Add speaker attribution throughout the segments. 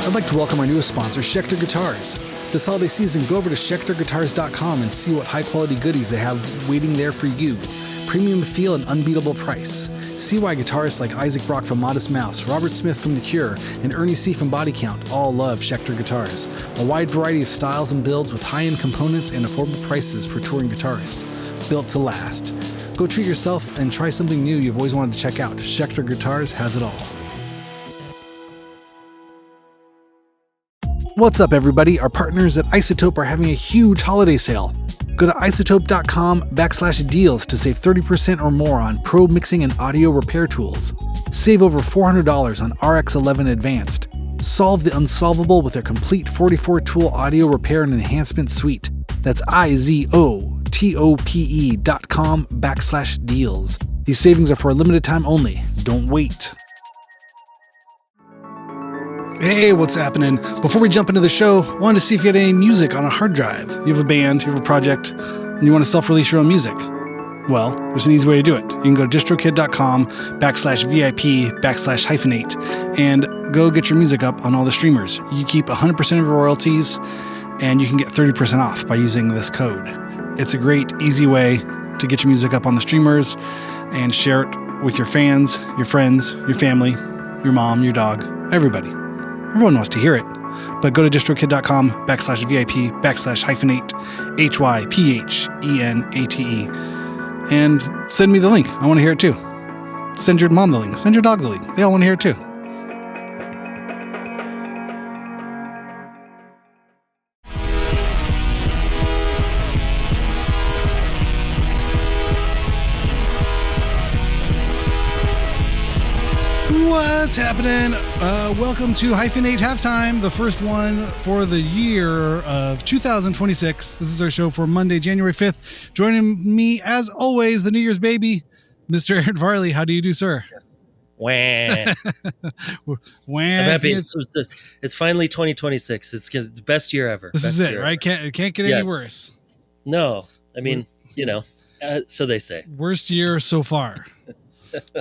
Speaker 1: I'd like to welcome our newest sponsor, Schecter Guitars. This holiday season, go over to schecterguitars.com and see what high-quality goodies they have waiting there for you. Premium feel and unbeatable price. See why guitarists like Isaac Brock from Modest Mouse, Robert Smith from The Cure, and Ernie C. from Body Count all love Schecter Guitars. A wide variety of styles and builds with high-end components and affordable prices for touring guitarists. Built to last. Go treat yourself and try something new you've always wanted to check out. Schecter Guitars has it all. What's up, everybody? Our partners at Izotope are having a huge holiday sale. Go to izotope.com/deals to save 30% or more on pro mixing and audio repair tools. Save over $400 on RX11 Advanced. Solve the unsolvable with their complete 44-tool audio repair and enhancement suite. That's izotope.com/deals. These savings are for a limited time only. Don't wait. Hey, what's happening? Before we jump into the show, I wanted to see if you had any music on a hard drive. You have a band, you have a project, and you want to self-release your own music. Well, there's an easy way to do it. You can go to distrokid.com/VIP/hyphenate and go get your music up on all the streamers. You keep 100% of your royalties, and you can get 30% off by using this code. It's a great, easy way to get your music up on the streamers and share it with your fans, your friends, your family, your mom, your dog, everybody. Everyone wants to hear it. But go to distrokid.com/VIP/hyphenate, HYPHENATE, and send me the link. I want to hear it too. Send your mom the link. Send your dog the link. They all want to hear it too. What's happening? Welcome to Hyphenate Halftime, the first one for the year of 2026. This is our show for Monday, January 5th. Joining me, as always, the New Year's baby, Mr. Aaron Varley. How do you do, sir?
Speaker 2: Yes. Wah.
Speaker 1: Wah.
Speaker 2: I'm happy. It's finally 2026. It's the best year ever.
Speaker 1: This is it, right? It can't get any worse.
Speaker 2: No. I mean, so they say.
Speaker 1: Worst year so far.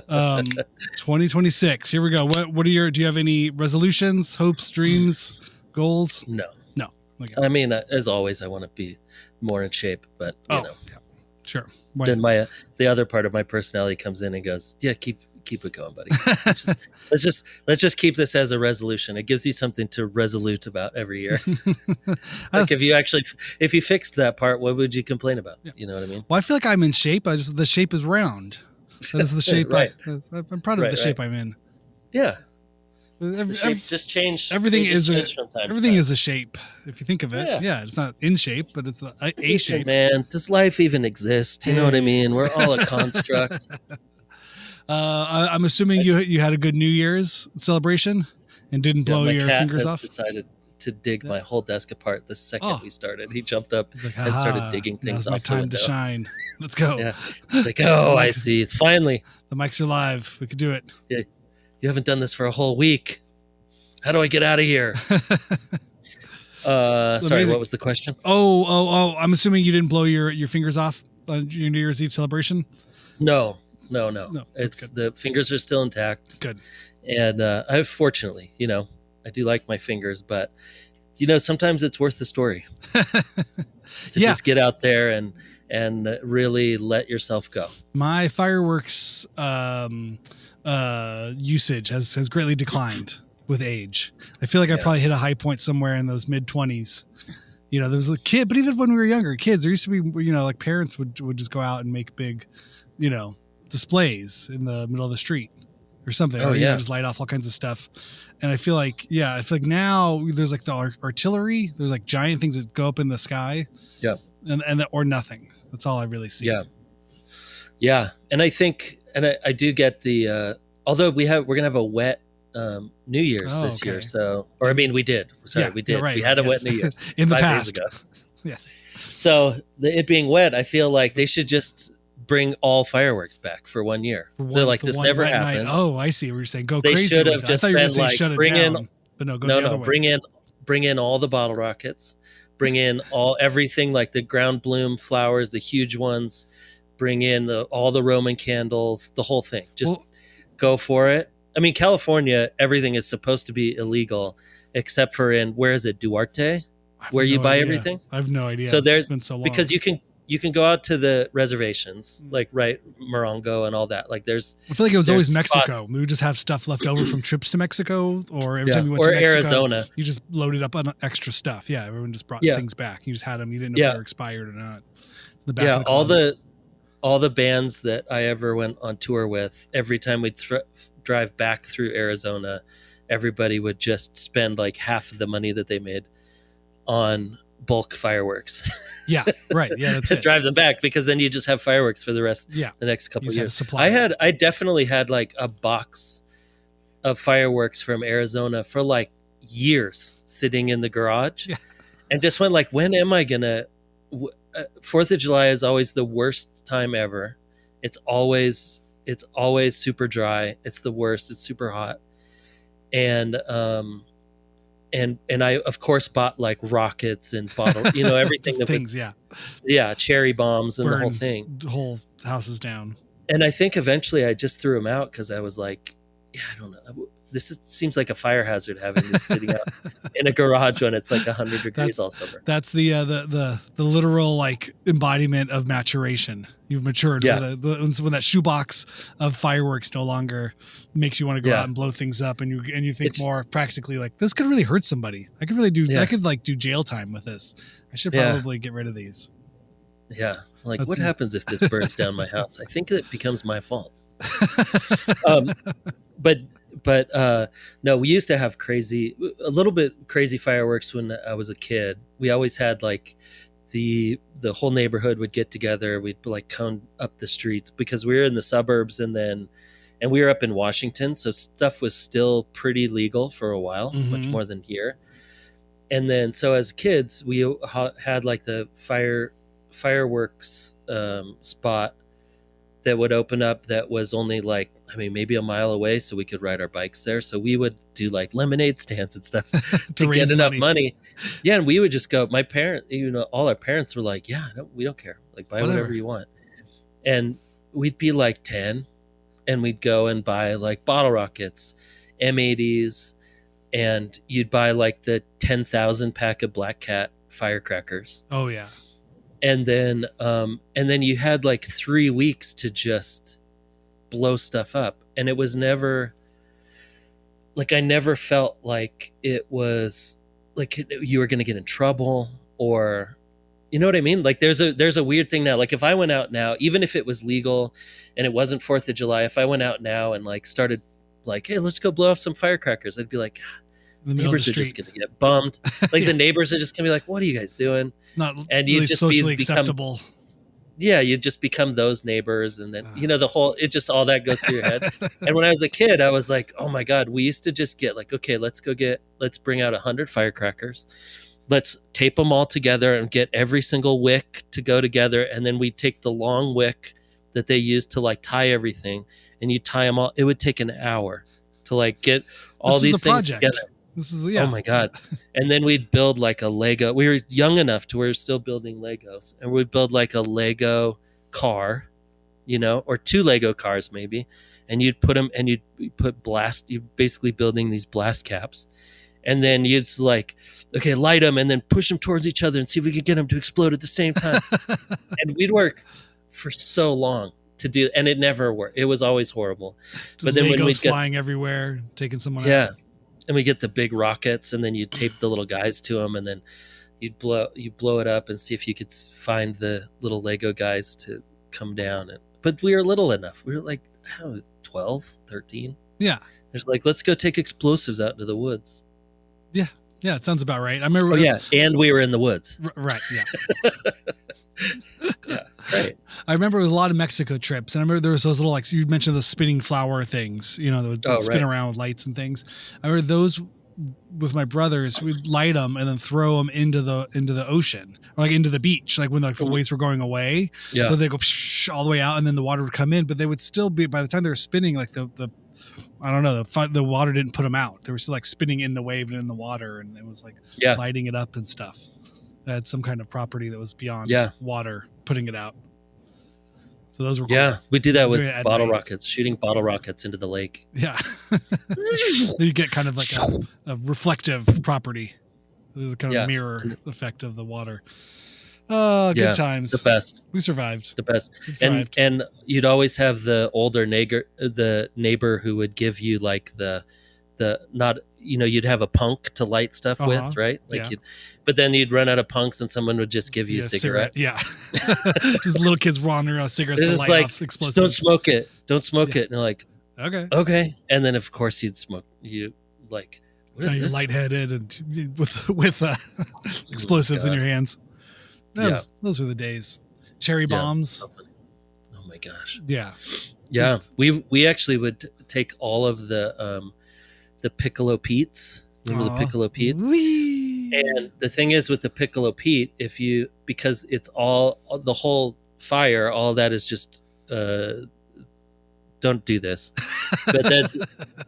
Speaker 1: 2026. Here we go. What are do you have any resolutions, hopes, dreams, goals?
Speaker 2: No.
Speaker 1: Okay.
Speaker 2: I mean, as always, I want to be more in shape, but you know.
Speaker 1: Yeah. Sure.
Speaker 2: Then the other part of my personality comes in and goes, yeah, keep it going, buddy. Let's just keep this as a resolution. It gives you something to resolute about every year. Like if you fixed that part, what would you complain about? Yeah. You know what I mean?
Speaker 1: Well, I feel like I'm in shape. The shape is round. That is the shape.
Speaker 2: Right.
Speaker 1: I'm proud of the shape I'm in.
Speaker 2: Yeah. The shapes just change.
Speaker 1: Everything is a shape. If you think of it, it's not in shape, but it's a shape.
Speaker 2: Man, does life even exist? You know what I mean? We're all a construct.
Speaker 1: I'm assuming you had a good New Year's celebration and didn't blow your fingers off.
Speaker 2: Decided to dig my whole desk apart the second we started. He jumped up and started digging things off the window.
Speaker 1: Time to shine. Let's go.
Speaker 2: Yeah. It's like, I see. It's finally.
Speaker 1: The mics are live. We could do it.
Speaker 2: Yeah. You haven't done this for a whole week. How do I get out of here? Sorry, what was the question?
Speaker 1: Oh, I'm assuming you didn't blow your fingers off on your New Year's Eve celebration?
Speaker 2: No. It's the fingers are still intact.
Speaker 1: Good.
Speaker 2: And fortunately, I do like my fingers, but sometimes it's worth the story to just get out there and really let yourself go.
Speaker 1: My fireworks usage has greatly declined with age. I feel like I probably hit a high point somewhere in those mid-20s. There was a kid, but even when we were younger kids, there used to be, like parents would just go out and make big, displays in the middle of the street or something. Just light off all kinds of stuff. And I feel like now there's like the artillery. There's like giant things that go up in the sky. Yeah. And or nothing. That's all I really see.
Speaker 2: Yeah. Yeah. And I think, I do get the, although we're going to have a wet New Year's this year. So, we did. Sorry, we did. Right, we had a wet New Year's
Speaker 1: in the
Speaker 2: 5
Speaker 1: past.
Speaker 2: days ago.
Speaker 1: Yes.
Speaker 2: So it being wet, I feel like they should just bring all fireworks back for 1 year. They're like, this never happens.
Speaker 1: Oh, I see what you're saying. Go
Speaker 2: they
Speaker 1: crazy.
Speaker 2: They should have just been like, bring in,
Speaker 1: but no, the other way.
Speaker 2: Bring in all the bottle rockets, bring in everything like the ground bloom flowers, the huge ones, bring in all the Roman candles, the whole thing. Just go for it. I mean, California, everything is supposed to be illegal. except for where is it, Duarte, where you buy everything.
Speaker 1: I have no idea.
Speaker 2: So
Speaker 1: It's been so long.
Speaker 2: because you can go out to the reservations, like Morongo and all that. Like I
Speaker 1: feel like it was always
Speaker 2: spots.
Speaker 1: Mexico. We would just have stuff left over from trips to Mexico, or every time we went to Mexico,
Speaker 2: Arizona.
Speaker 1: You just loaded up on extra stuff. Yeah, everyone just brought things back. You just had them. You didn't know if they were expired or not. So
Speaker 2: all the bands that I ever went on tour with, every time we'd drive back through Arizona, everybody would just spend like half of the money that they made on bulk fireworks.
Speaker 1: Yeah, right. Yeah, that's
Speaker 2: to
Speaker 1: it.
Speaker 2: drive them back, because then you just have fireworks for the next couple of years. I definitely had like a box of fireworks from Arizona for like years sitting in the garage, and just went like, when am I gonna? 4th of July is always the worst time ever. It's always super dry. It's the worst. It's super hot, and I of course bought like rockets and bottle, everything that
Speaker 1: things,
Speaker 2: cherry bombs and the whole thing.
Speaker 1: The whole house is down.
Speaker 2: And I think eventually I just threw them out because I was like, I don't know. Seems like a fire hazard having this sitting out in a garage when it's like 100 degrees all summer.
Speaker 1: That's the literal like embodiment of maturation. You've matured.
Speaker 2: Yeah.
Speaker 1: When that shoebox of fireworks no longer makes you want to go out and blow things up, and you think more practically, like, this could really hurt somebody. I could really do. I could like do jail time with this. I should probably get rid of these.
Speaker 2: Yeah. Like, what happens if this burns down my house? I think it becomes my fault. But no, we used to have a little bit crazy fireworks when I was a kid. We always had like the whole neighborhood would get together. We'd like cone up the streets because we were in the suburbs, and we were up in Washington. So stuff was still pretty legal for a while, much more than here. And then, so as kids, we had like the fireworks spot that would open up that was only like, maybe a mile away, so we could ride our bikes there. So we would do like lemonade stands and stuff to get enough money. Yeah, and we would just go. My parents, all our parents were like, "Yeah, no, we don't care. Like, buy whatever you want." And we'd be like 10, and we'd go and buy like bottle rockets, M80s, and you'd buy like the 10,000 pack of Black Cat firecrackers.
Speaker 1: Oh yeah.
Speaker 2: And then you had like 3 weeks to just blow stuff up. And it was never like, I never felt like it was like you were going to get in trouble, or, you know what I mean? Like there's a weird thing now. Like if I went out now, even if it was legal and it wasn't 4th of July, if I went out now and like started like, hey, let's go blow off some firecrackers, I'd be like, the neighbors are just going to get bummed. Like the neighbors are just going to be like, what are you guys doing?
Speaker 1: It's not
Speaker 2: and
Speaker 1: really
Speaker 2: you just
Speaker 1: socially acceptable.
Speaker 2: Yeah, you just become those neighbors, and then it just all that goes through your head. And when I was a kid, I was like, oh my god, we used to just get like, okay, let's bring out 100 firecrackers, let's tape them all together and get every single wick to go together, and then we take the long wick that they use to like tie everything, and you tie them all. It would take an hour to like get all these things together.
Speaker 1: This is
Speaker 2: Oh my god. And then we'd build like a Lego. We were young enough to where we were still building Legos, and we'd build like a Lego car, or 2 Lego cars maybe, and you'd put them, and you'd you're basically building these blast caps, and then you'd like, okay, light them and then push them towards each other and see if we could get them to explode at the same time. And we'd work for so long to do, and it never worked. It was always horrible.
Speaker 1: But then Legos when we'd flying everywhere, taking someone out.
Speaker 2: And we get the big rockets, and then you tape the little guys to them, and then you blow it up and see if you could find the little Lego guys to come down. But we were little enough. We were like, I don't know, 12, 13.
Speaker 1: Yeah.
Speaker 2: It's like, let's go take explosives out into the woods.
Speaker 1: Yeah. Yeah, it sounds about right. I remember.
Speaker 2: Oh, yeah, and we were in the woods.
Speaker 1: Right, yeah.
Speaker 2: Yeah, right.
Speaker 1: I remember it was a lot of Mexico trips, and I remember there was those little, like, so you mentioned the spinning flower things, that would spin around with lights and things. I remember those with my brothers. We'd light them and then throw them into the ocean, or like into the beach, like when the waves were going away. Yeah. So they go all the way out, and then the water would come in, but they would still be, by the time they were spinning, like the I don't know, the water didn't put them out. They were still like spinning in the wave and in the water, and it was like lighting it up and stuff. It had some kind of property that was beyond water putting it out. So those were
Speaker 2: Yeah,
Speaker 1: cool.
Speaker 2: we do that with
Speaker 1: Doing it at
Speaker 2: bottle
Speaker 1: night.
Speaker 2: rockets, shooting bottle rockets into the lake.
Speaker 1: Yeah. You get kind of like a reflective property. There's a kind of mirror effect of the water. Good times.
Speaker 2: The best.
Speaker 1: We survived.
Speaker 2: The best.
Speaker 1: We survived.
Speaker 2: And you'd always have the older neighbor who would give you like the not, you know, you'd have a punk to light stuff with, right? Like but then you'd run out of punks and someone would just give you a cigarette.
Speaker 1: Yeah. Just little kids wandering around cigarettes to light
Speaker 2: like,
Speaker 1: off explosives.
Speaker 2: Don't smoke it. Don't smoke it. And you're like,
Speaker 1: okay.
Speaker 2: And then of course you'd smoke. You like,
Speaker 1: what is this? You're lightheaded and with explosives in your hands. Those were the days. Cherry bombs.
Speaker 2: Oh my gosh.
Speaker 1: Yeah.
Speaker 2: Yeah. We actually would take all of the Piccolo Petes. Remember the Piccolo Petes? And the thing is with the Piccolo Pete, because it's all the whole fire, all that is just don't do this. But then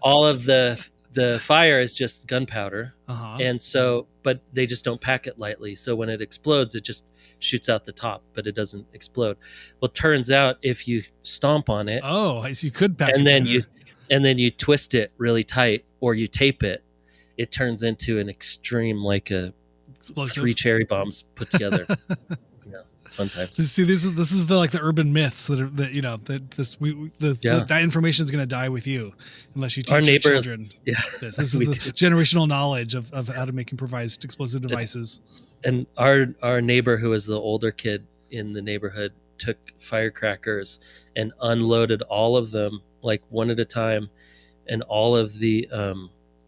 Speaker 2: all of the fire is just gunpowder. And so, but they just don't pack it lightly. So when it explodes, it just shoots out the top, but it doesn't explode. Well, turns out if you stomp on it,
Speaker 1: so you could pack
Speaker 2: and then you twist it really tight or you tape it, it turns into an extreme, like a explosive. 3 cherry bombs put together. Fun times.
Speaker 1: So see, this is the urban myths that that information is going to die with you unless you teach your children. Yeah, this is the generational knowledge of how to make improvised explosive devices.
Speaker 2: And our neighbor, who was the older kid in the neighborhood, took firecrackers and unloaded all of them like one at a time, and all of the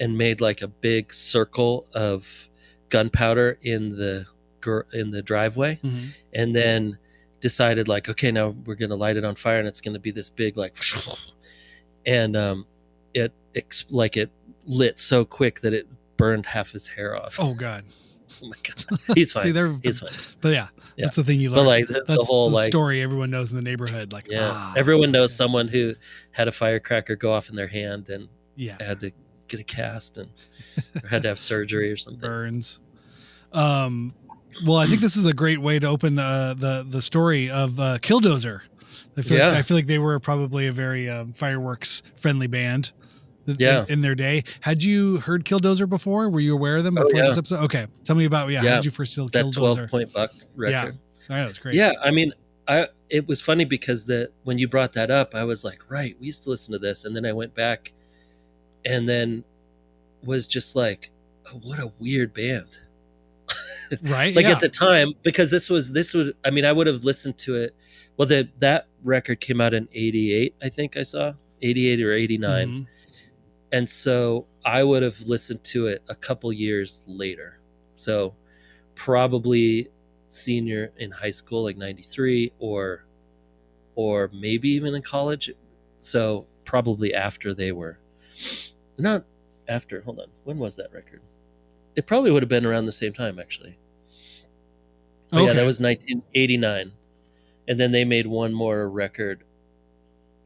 Speaker 2: and made like a big circle of gunpowder in the driveway, and then decided like, okay, now we're going to light it on fire, and it's going to be this big like, and it lit so quick that it burned half his hair off.
Speaker 1: Oh God.
Speaker 2: Oh my God. He's fine. He's fine.
Speaker 1: But that's the thing you learn.
Speaker 2: But like the whole
Speaker 1: story everyone knows in the neighborhood. Like,
Speaker 2: everyone knows someone who had a firecracker go off in their hand and had to get a cast and or had to have surgery or something.
Speaker 1: Burns. Well, I think this is a great way to open the story of Killdozer. I feel like they were probably a very fireworks friendly band in their day. Had you heard Killdozer before? Were you aware of them before this episode? Okay. Tell me about how did you first hear Killdozer?
Speaker 2: That 12-point buck record.
Speaker 1: Yeah. I know, it's great.
Speaker 2: Yeah, I mean, it was funny because when you brought that up, I was like, right, we used to listen to this, and then I went back and then was just like, oh, what a weird band.
Speaker 1: Right.
Speaker 2: Like at the time, because this would, I mean, I would have listened to it. Well, that record came out in 88, I think I saw 88 or 89. Mm-hmm. And so I would have listened to it a couple years later. So probably senior in high school, like 93 or maybe even in college. So probably after not after, hold on. When was that record? It probably would have been around the same time, actually. Okay. Yeah, that was 1989. And then they made one more record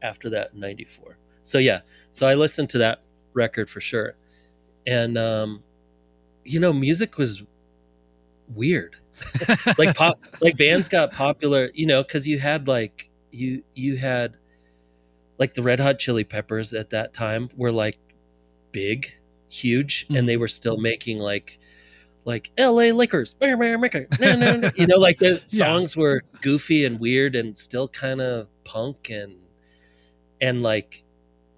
Speaker 2: after that in 94. So yeah, so I listened to that record for sure. And, music was weird. like bands got popular, because you had like, you had like the Red Hot Chili Peppers at that time were like big, huge, and they were still making like LA Liquors, like the songs were goofy and weird and still kind of punk and like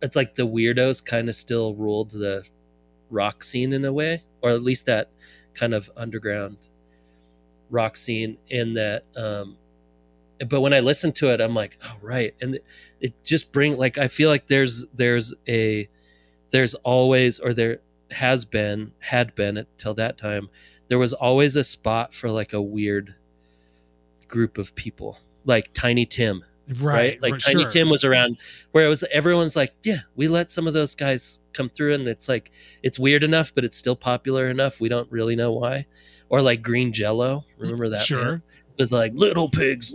Speaker 2: it's like the weirdos kind of still ruled the rock scene in a way, or at least that kind of underground rock scene in that but when I listen to it, I'm like, oh right. And it just I feel like there's always, or there had been until that time, there was always a spot for like a weird group of people, like Tiny Tim, right? Like Tiny Tim was around, where it was, everyone's like, yeah, we let some of those guys come through, and it's like, it's weird enough, but it's still popular enough. We don't really know why. Or like Green Jello, remember that? Sure. With like little pigs,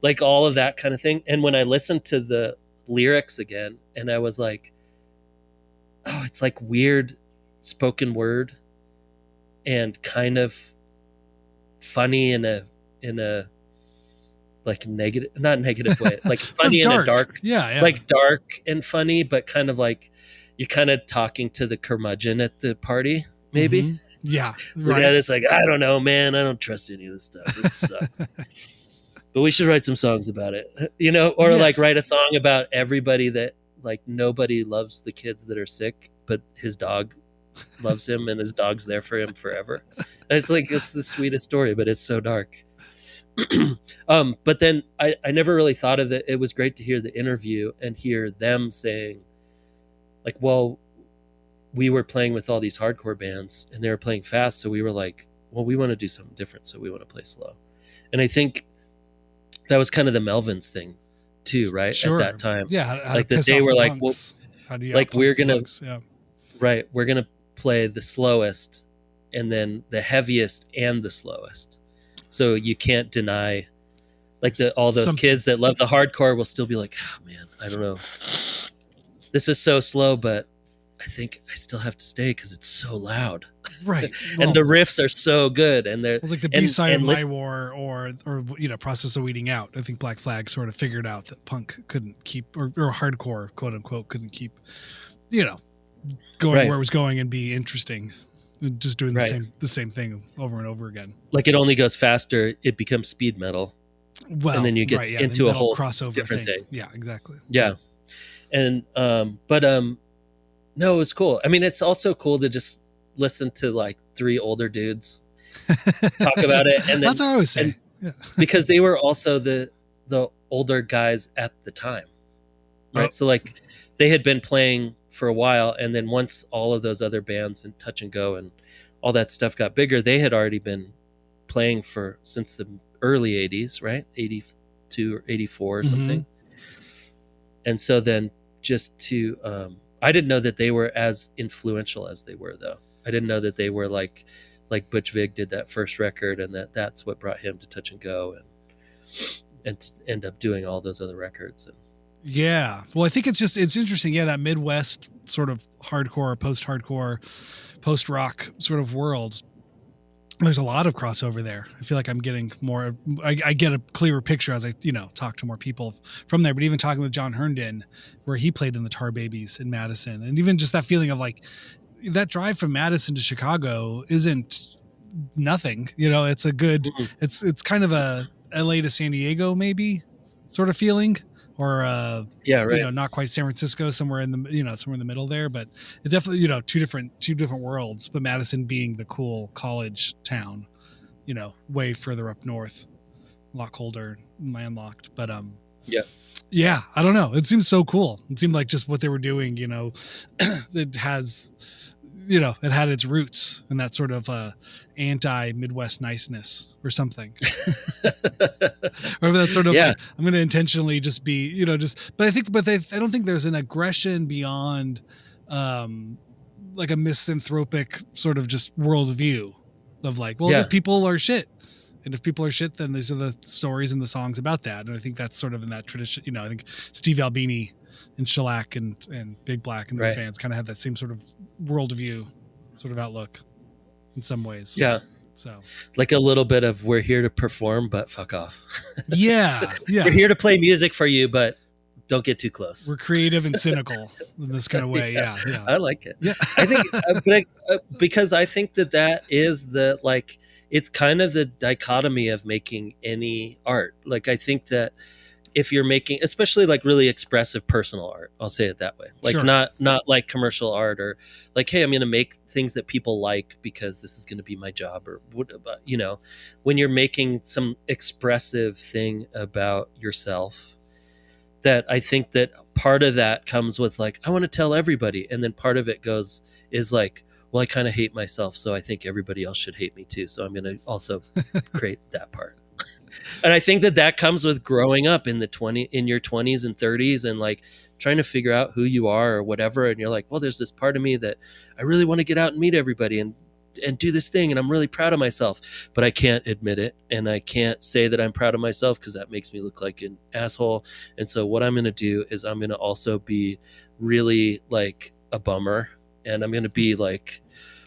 Speaker 2: like all of that kind of thing. And when I listened to the lyrics again, and I was like, oh, it's like weird spoken word and kind of funny in a like negative, not negative way, like funny in a dark,
Speaker 1: yeah,
Speaker 2: like dark and funny, but kind of like you're kind of talking to the curmudgeon at the party, maybe.
Speaker 1: Mm-hmm. Yeah,
Speaker 2: The guy that's like, I don't know, man, I don't trust any of this stuff. This sucks. But we should write some songs about it, or like write a song about everybody that like nobody loves the kids that are sick, but his dog loves him and his dog's there for him forever. It's like, it's the sweetest story, but it's so dark. But then I never really thought of it. It was great to hear the interview and hear them saying like, well, we were playing with all these hardcore bands and they were playing fast. So we were like, well, we want to do something different. So we want to play slow. And I think that was kind of the Melvins thing too, right?
Speaker 1: Sure.
Speaker 2: At that time.
Speaker 1: Yeah.
Speaker 2: Like that they were like, well, like we're going to,
Speaker 1: yeah.
Speaker 2: Right. We're going to play the slowest and then the heaviest and the slowest. So you can't deny like all those kids that love the hardcore will still be like, oh man, I don't know. This is so slow, but I think I still have to stay because it's so loud.
Speaker 1: Right.
Speaker 2: And the riffs are so good. And they're
Speaker 1: like the B-side of My War or Process of Weeding Out. I think Black Flag sort of figured out that punk couldn't keep, or hardcore, quote unquote, couldn't keep, going where it was going and be interesting. Just doing the same thing over and over again. Like
Speaker 2: it only goes faster. It becomes speed metal.
Speaker 1: Well,
Speaker 2: and then you get into a whole
Speaker 1: crossover
Speaker 2: different thing.
Speaker 1: Yeah, exactly.
Speaker 2: Yeah. And, no, it was cool. I mean, it's also cool to just listen to like three older dudes talk about it. And then,
Speaker 1: that's what I always say. Yeah.
Speaker 2: Because they were also the older guys at the time. Right. Oh. So like they had been playing for a while. And then once all of those other bands and Touch and Go and all that stuff got bigger, they had already been playing since the early 80s, right? 82 or 84 or something. And so then just to, I didn't know that they were as influential as they were, though. I didn't know that they were like Butch Vig did that first record, and that's what brought him to Touch and Go, and end up doing all those other records. And
Speaker 1: yeah, well, I think it's interesting. Yeah, that Midwest sort of hardcore, post-hardcore, post-rock sort of world. There's a lot of crossover there. I feel like I'm getting more, I get a clearer picture as I, talk to more people from there, but even talking with John Herndon, where he played in the Tar Babies in Madison. And even just that feeling of like that drive from Madison to Chicago isn't nothing, it's a good, it's kind of a LA to San Diego, maybe sort of feeling. Or not quite San Francisco, somewhere in the middle there, but it definitely two different worlds. But Madison being the cool college town, way further up north, a lot colder, landlocked. But yeah, I don't know. It seems so cool. It seemed like just what they were doing. It has, it had its roots in that sort of anti-Midwest niceness or something. Or that sort of like, I'm going to intentionally just be, but I don't think there's an aggression beyond like a misanthropic sort of just worldview of like, well, if people are shit. And if people are shit, then these are the stories and the songs about that. And I think that's sort of in that tradition. I think Steve Albini and Shellac and Big Black and those bands kind of have that same sort of worldview, sort of outlook in some ways.
Speaker 2: Yeah.
Speaker 1: So
Speaker 2: like a little bit of we're here to perform, but fuck off.
Speaker 1: Yeah.
Speaker 2: We're here to play music for you, but don't get too close.
Speaker 1: We're creative and cynical in this kind of way. Yeah.
Speaker 2: I like it.
Speaker 1: Yeah.
Speaker 2: I think, because I think that is the, like, it's kind of the dichotomy of making any art. Like, I think that if you're making, especially like really expressive personal art, I'll say it that way. Like not like commercial art or like, hey, I'm going to make things that people like because this is going to be my job or what, when you're making some expressive thing about yourself, that I think that part of that comes with like, I want to tell everybody. And then part of it is like, well, I kind of hate myself, so I think everybody else should hate me too. So I'm going to also create that part. And I think that comes with growing up in your 20s and 30s and like trying to figure out who you are or whatever. And you're like, well, there's this part of me that I really want to get out and meet everybody and do this thing. And I'm really proud of myself, but I can't admit it. And I can't say that I'm proud of myself because that makes me look like an asshole. And so what I'm going to do is I'm going to also be really like a bummer. And I'm going to be like,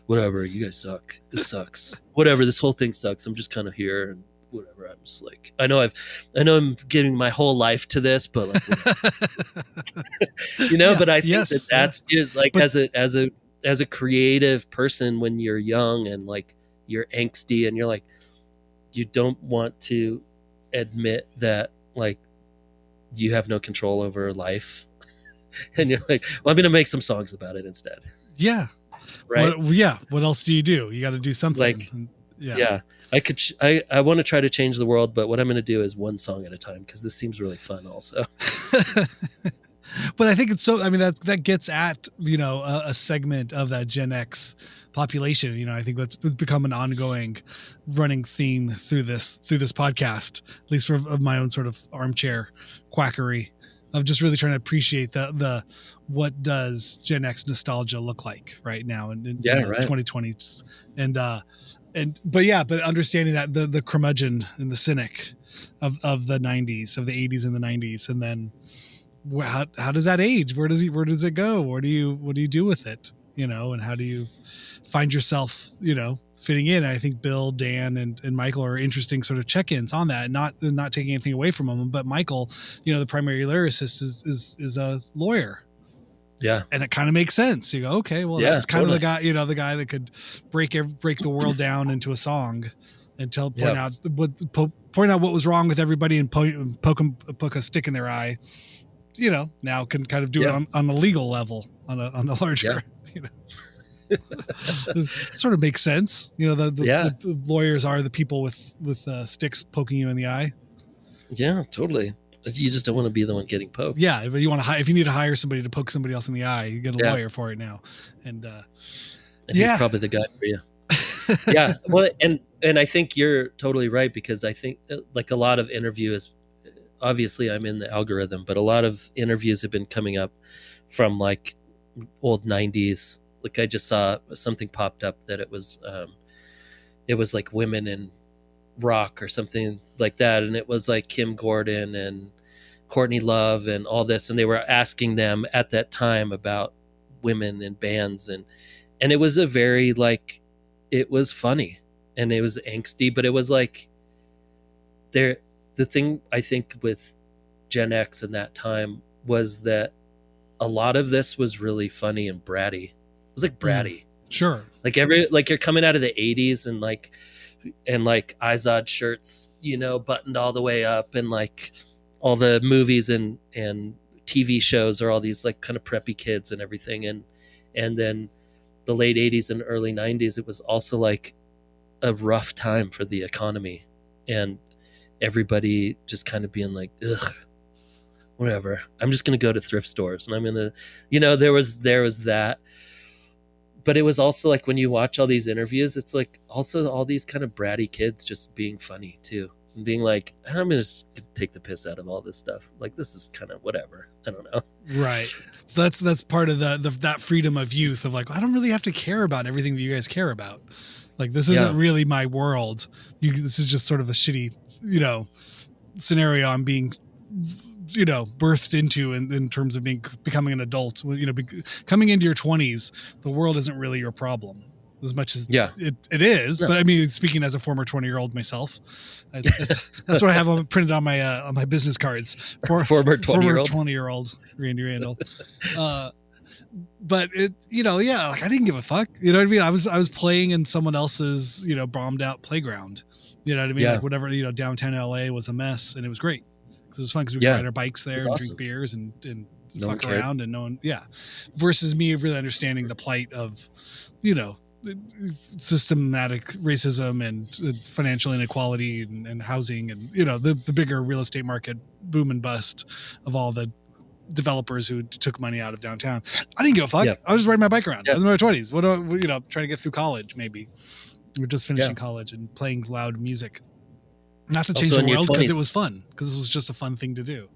Speaker 2: whatever, you guys suck. This sucks. Whatever, this whole thing sucks. I'm just kind of here and whatever. I'm just like, I know I'm giving my whole life to this, but like,
Speaker 1: Yeah,
Speaker 2: but I think
Speaker 1: yes,
Speaker 2: that's it. Like,
Speaker 1: But-
Speaker 2: as a creative person, when you're young and like you're angsty and you're like, you don't want to admit that like you have no control over life. And you're like, well, I'm going to make some songs about it instead.
Speaker 1: yeah.
Speaker 2: Right.
Speaker 1: What else do? You got to do something.
Speaker 2: Like, yeah. I want to try to change the world, but what I'm going to do is one song at a time, because this seems really fun also.
Speaker 1: But I think it's so, I mean, that gets at, a segment of that Gen X population. I think it's become an ongoing running theme through this podcast, at least for of my own sort of armchair quackery of just really trying to appreciate the what does Gen X nostalgia look like right now in the 2020s. But understanding that the curmudgeon and the cynic of the 90s, of the 80s and the 90s, and then how does that age? Where does it go? What do you do with it? And how do you find yourself, fitting in? I think Bill, Dan, and Michael are interesting sort of check-ins on that, not taking anything away from them. But Michael, the primary lyricist is a lawyer.
Speaker 2: Yeah.
Speaker 1: And it kind of makes sense. You go, okay, well, that's kind of the guy, the guy that could break the world down into a song and point out what was wrong with everybody and poke a stick in their eye. Now can kind of do it on a legal level, on a larger, sort of makes sense. The lawyers are the people with sticks poking you in the eye. Yeah,
Speaker 2: totally. You just don't want to be the one getting poked.
Speaker 1: Yeah, but you want to if you need to hire somebody to poke somebody else in the eye, you get a lawyer for it now. And
Speaker 2: he's probably the guy for you. Yeah. Well, and I think you're totally right, because I think like a lot of interviews, obviously I'm in the algorithm, but a lot of interviews have been coming up from like old 90s. Like I just saw something popped up that it was like women in rock or something like that. And it was like Kim Gordon and Courtney Love and all this. And they were asking them at that time about women in bands. And it was a very like, it was funny and it was angsty, but it was like the thing I think with Gen X in that time was that a lot of this was really funny and bratty. It was like bratty.
Speaker 1: Sure.
Speaker 2: Like you're coming out of the 80s and like Izod shirts, buttoned all the way up, and like all the movies and TV shows are all these like kind of preppy kids and everything. And then the late 80s and early 90s, it was also like a rough time for the economy, and everybody just kind of being like, ugh, whatever. I'm just going to go to thrift stores and I'm going to, there was that. But it was also like when you watch all these interviews, it's like also all these kind of bratty kids just being funny too. And being like, I'm going to take the piss out of all this stuff. Like, this is kind of whatever. I don't know.
Speaker 1: Right. That's part of that freedom of youth of like, I don't really have to care about everything that you guys care about. Like, this isn't really my world. This is just sort of a shitty, scenario I'm being, birthed into in terms of becoming an adult. Coming into your 20s, the world isn't really your problem as much as it is. No. But I mean, speaking as a former 20-year-old myself, that's what I have printed on my business cards.
Speaker 2: Former
Speaker 1: 20-year-old Randy Randall. But it, like I didn't give a fuck. You know what I mean? I was playing in someone else's, bombed out playground. You know what I mean?
Speaker 2: Yeah.
Speaker 1: Like whatever, downtown LA was a mess, and it was great because it was fun because we could ride our bikes there and drink beers and fuck around, and no one, versus me really understanding the plight of, systematic racism and financial inequality and housing and, the bigger real estate market boom and bust of all the developers who took money out of downtown. I didn't give a fuck. I was just riding my bike around. I was in my 20s. Trying to get through college, maybe. We're just finishing college and playing loud music. Not to change the world, because it was fun, because this was just a fun thing to do.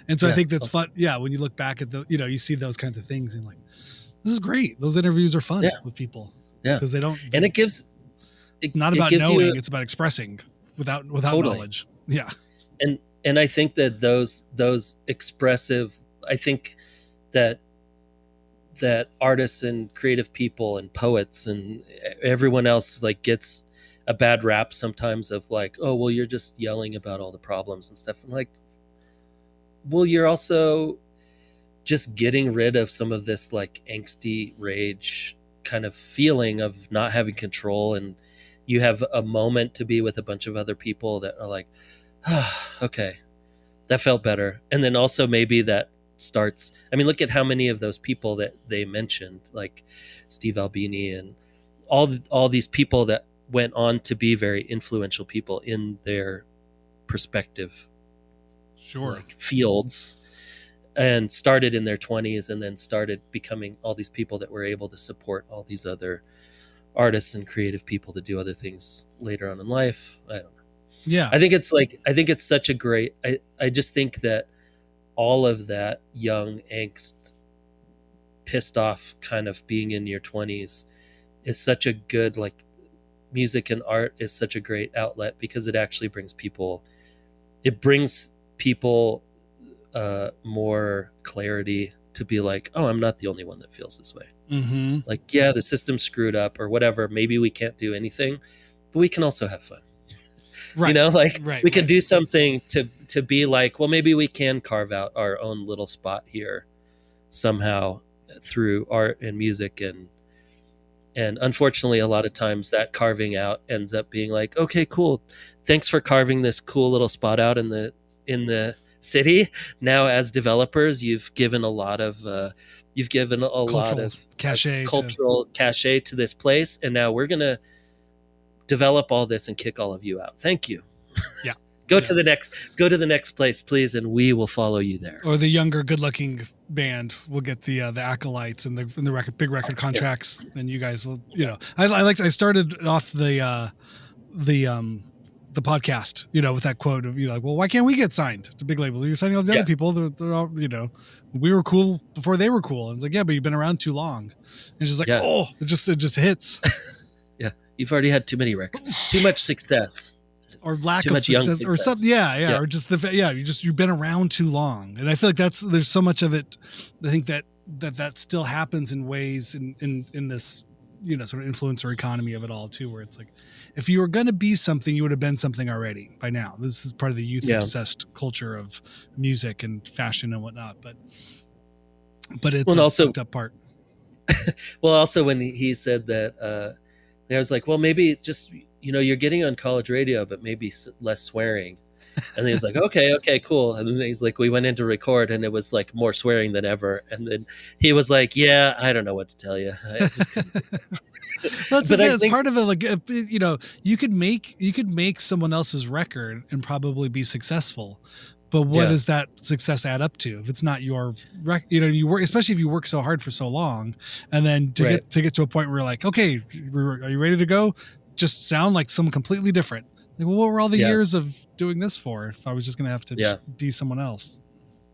Speaker 1: And so I think that's fun. Yeah. When you look back at you see those kinds of things and like, this is great. Those interviews are fun with people. Yeah. Because they don't.
Speaker 2: And it's
Speaker 1: not about knowing, it's about expressing without knowledge. Yeah.
Speaker 2: And I think that those expressive, I think that artists and creative people and poets and everyone else like gets a bad rap sometimes of like, oh, well, you're just yelling about all the problems and stuff. I'm like, well, you're also just getting rid of some of this like angsty rage kind of feeling of not having control, and you have a moment to be with a bunch of other people that are like, okay, that felt better. And then also maybe that starts, I mean, look at how many of those people that they mentioned, like Steve Albini and all these people that went on to be very influential people in their perspective like fields, and started in their 20s and then started becoming all these people that were able to support all these other artists and creative people to do other things later on in life. I don't know.
Speaker 1: Yeah.
Speaker 2: I think it's such a great, I just think that all of that young angst, pissed off kind of being in your 20s is such a good, like, music and art is such a great outlet because it actually brings people more clarity to be like, oh, I'm not the only one that feels this way.
Speaker 1: Mm-hmm.
Speaker 2: Like, yeah, the system's screwed up or whatever. Maybe we can't do anything, but we can also have fun.
Speaker 1: Right.
Speaker 2: You know, like we can
Speaker 1: right.
Speaker 2: do something to be like, well, maybe we can carve out our own little spot here somehow through art and music. And unfortunately, a lot of times that carving out ends up being like, okay, cool. Thanks for carving this cool little spot out in the city. Now, as developers, you've given a lot of cultural cachet to this place, and now we're gonna develop all this and kick all of you out. Thank you.
Speaker 1: Yeah.
Speaker 2: Go to the next place, please, and we will follow you there.
Speaker 1: Or the younger, good-looking band will get the acolytes and the big record contracts, and you guys will. You know, I started off the podcast, you know, with that quote of, you know, like, well, why can't we get signed to big labels? You're signing all these other people. They're all, you know, we were cool before they were cool. And it's like, yeah, but you've been around too long. And it's just like, oh, it just hits.
Speaker 2: Yeah, you've already had too many records, too much success.
Speaker 1: Or lack of success or something. Yeah. Or just you've been around too long. And I feel like there's so much of it. I think that still happens in ways in this, you know, sort of influencer economy of it all too, where it's like, if you were going to be something, you would have been something already by now. This is part of the youth obsessed culture of music and fashion and whatnot. But it's also fucked up part.
Speaker 2: Well, also when he said that, I was like, well, maybe just, you know, you're getting on college radio, but maybe less swearing. And then he was like, okay, cool. And then he's like, we went in to record and it was like more swearing than ever. And then he was like, yeah, I don't know what to tell you. I just couldn't.
Speaker 1: That's part of it. Like, you know, you could make someone else's record and probably be successful. But what does that success add up to if it's not your you know, you work, especially if you work so hard for so long, and then to get to a point where you're like, okay, are you ready to go? Just sound like someone completely different. Like, well, what were all the years of doing this for if I was just going to have to be someone else?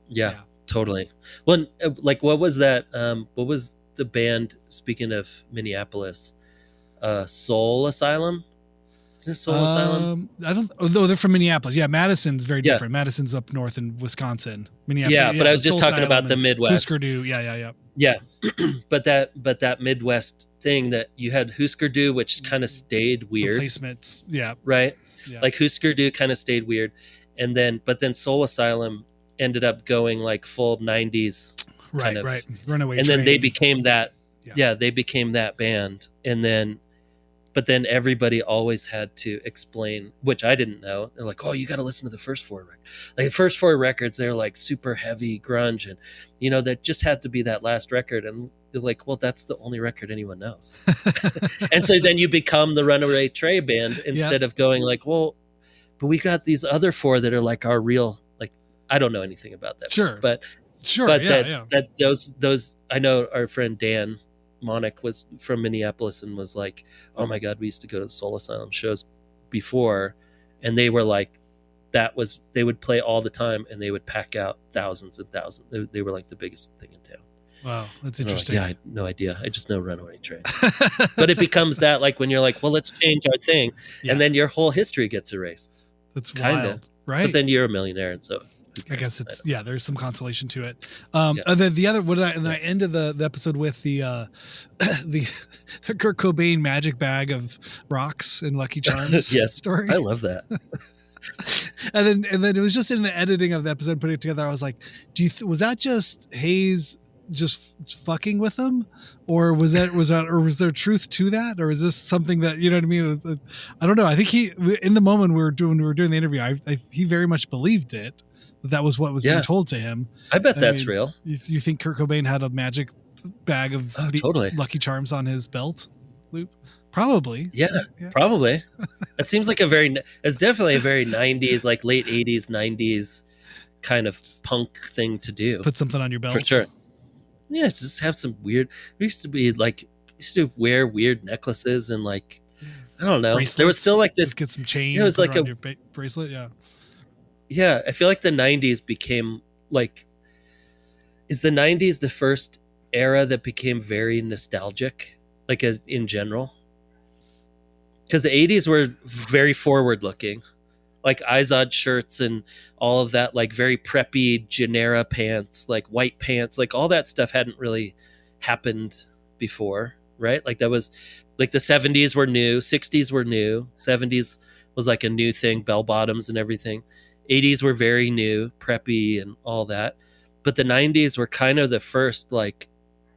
Speaker 2: Yeah, totally. Well, like, what was that? What was the band, speaking of Minneapolis, Soul Asylum? Asylum?
Speaker 1: I don't. Although they're from Minneapolis, Madison's very different. Madison's up north in Wisconsin. Minneapolis,
Speaker 2: yeah, but I was just talking about the Midwest.
Speaker 1: Husker Du, yeah.
Speaker 2: But that Midwest thing that you had Husker Du, which kind of stayed weird.
Speaker 1: Replacements,
Speaker 2: right.
Speaker 1: Yeah.
Speaker 2: Like Husker Du kind of stayed weird, and then Soul Asylum ended up going like full 90s,
Speaker 1: right. Runaway
Speaker 2: and
Speaker 1: Train.
Speaker 2: then they became that. Yeah, they became that band, but then everybody always had to explain, which I didn't know. They're like, oh, you got to listen to the first four records. Like the first four records, they're like super heavy grunge. And, you know, that just had to be that last record. And they're like, well, that's the only record anyone knows. And so then you become the Runaway Train band instead of going like, well, but we got these other four that are like our real, like, I don't know anything about that.
Speaker 1: Sure.
Speaker 2: But that those, I know our friend Dan Monick was from Minneapolis and was like, oh my God, we used to go to the Soul Asylum shows before. And they were like, they would play all the time and they would pack out thousands and thousands. They were like the biggest thing in town.
Speaker 1: Wow. That's interesting.
Speaker 2: Like, I had no idea. I just know Runaway Train. But it becomes that, like, when you're like, well, let's change our thing. And then your whole history gets erased.
Speaker 1: That's
Speaker 2: kinda
Speaker 1: wild. Right.
Speaker 2: But then you're a millionaire. And so
Speaker 1: I guess it's there's some consolation to it.
Speaker 2: Yeah.
Speaker 1: And then the other I ended the episode with the the Kurt Cobain magic bag of rocks and Lucky Charms
Speaker 2: Yes,
Speaker 1: story.
Speaker 2: I love that.
Speaker 1: and then it was just in the editing of the episode, putting it together, I was like, was that just Hayes just fucking with them, or was there truth to that, or is this something that, you know what I mean? I don't know. I think he, in the moment we were doing the interview, he very much believed it, that was what was being told to him.
Speaker 2: I bet that's real.
Speaker 1: You think Kurt Cobain had a magic bag of
Speaker 2: totally
Speaker 1: Lucky Charms on his belt loop? Probably.
Speaker 2: Yeah. Probably. It seems like it's definitely a very 90s, like late 80s, 90s kind of punk thing to do.
Speaker 1: Just put something on your belt.
Speaker 2: For sure. Yeah, just have some weird. We used to wear weird necklaces and like, I don't know.
Speaker 1: Bracelets.
Speaker 2: There was still like this.
Speaker 1: Just get some chain.
Speaker 2: It was like
Speaker 1: your bracelet. Yeah.
Speaker 2: Yeah, I feel like the 90s became like. Is the 90s the first era that became very nostalgic, like as in general? Because the 80s were very forward looking, like Izod shirts and all of that, like very preppy Genera pants, like white pants, like all that stuff hadn't really happened before, right? Like that was like the 70s were new, 60s were new, 70s was like a new thing, bell bottoms and everything. 80s were very new, preppy and all that. But the 90s were kind of the first, like,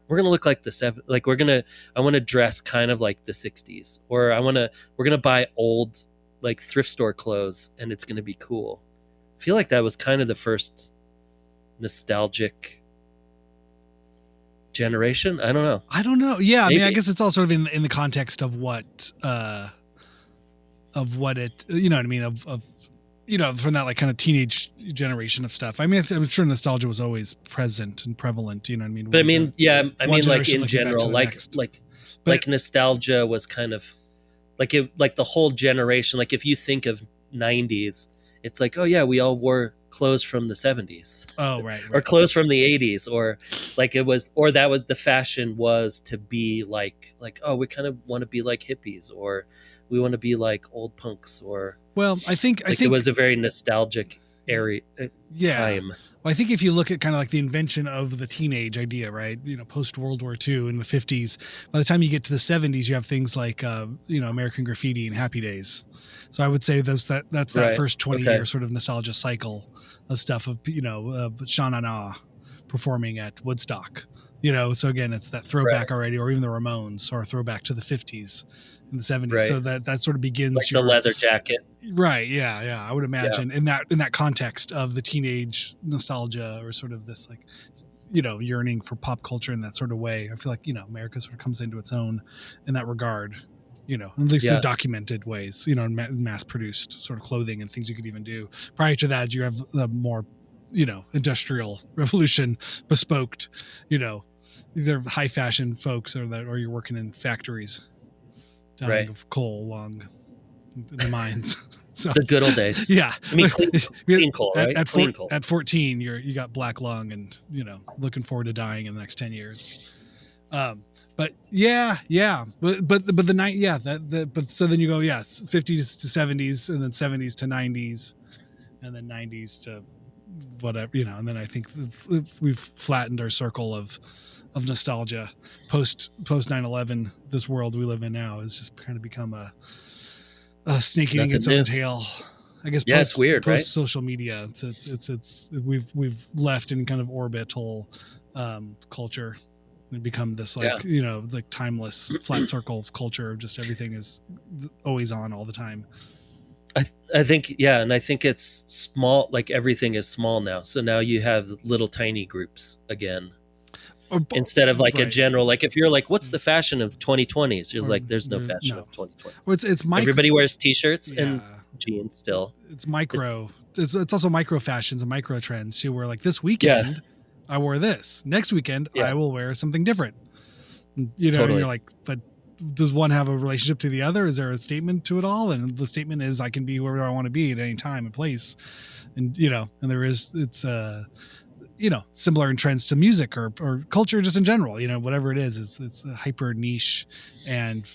Speaker 2: we're going to look like I want to dress kind of like the 60s, or we're going to buy old, like thrift store clothes and it's going to be cool. I feel like that was kind of the first nostalgic generation. I don't know.
Speaker 1: Yeah.
Speaker 2: Maybe.
Speaker 1: I mean, I guess it's all sort of in the context of what it, you know what I mean? Of, you know, from that like kind of teenage generation of stuff. I mean, I'm sure nostalgia was always present and prevalent, you know what I mean?
Speaker 2: But I mean, like in general, like nostalgia was kind of like the whole generation. Like if you think of 90s, it's like, oh yeah, we all wore clothes from the 70s.
Speaker 1: Oh, right.
Speaker 2: Or clothes from the 80s, or like that was the fashion was to be like, oh, we kind of want to be like hippies, or we want to be like old punks, or
Speaker 1: I think
Speaker 2: it was a very nostalgic area. Time.
Speaker 1: Well, I think if you look at kind of like the invention of the teenage idea, right? You know, post World War II in the 50s, by the time you get to the 70s, you have things like, American Graffiti and Happy Days. So I would say that's that first 20 year sort of nostalgia cycle of stuff of, Sha Na Na performing at Woodstock, so again, it's that throwback already, or even the Ramones, or a throwback to the 50s and the 70s. Right. So that sort of begins
Speaker 2: like the leather jacket.
Speaker 1: Right. Yeah. I would imagine in that context of the teenage nostalgia, or sort of this like, yearning for pop culture in that sort of way. I feel like, America sort of comes into its own in that regard, at least in documented ways, mass produced sort of clothing and things you could even do. Prior to that, you have the more, industrial revolution bespoked, either high fashion folks, or you're working in factories dying of coal along the mines. So
Speaker 2: the good old days.
Speaker 1: Yeah.
Speaker 2: I mean, clean coal, right?
Speaker 1: Clean coal. At 14, you got black lung and, looking forward to dying in the next 10 years. But the night, but so then you go, 50s to 70s, and then 70s to 90s, and then 90s to whatever, and then I think we've flattened our circle of nostalgia post 9/11. This world we live in now has just kind of become a snake eating its own tail. I guess.
Speaker 2: It's weird, right?
Speaker 1: Post social media, it's we've left in kind of orbital culture and become this like timeless flat circle of culture. Just everything is always on all the time.
Speaker 2: I think, and I think it's small, like everything is small now. So now you have little tiny groups again, instead of like a general, like if you're like, what's the fashion of 2020s? You're like, there's no fashion of 2020s.
Speaker 1: Well, it's micro.
Speaker 2: Everybody wears t-shirts and jeans still.
Speaker 1: It's micro. It's also micro fashions and micro trends too, where like this weekend I wore this, next weekend I will wear something different. Totally. And you're like, but does one have a relationship to the other? Is there a statement to it all? And the statement is, I can be wherever I want to be at any time and place. And, and there is, it's, similar in trends to music or culture just in general, whatever it is, it's a hyper niche and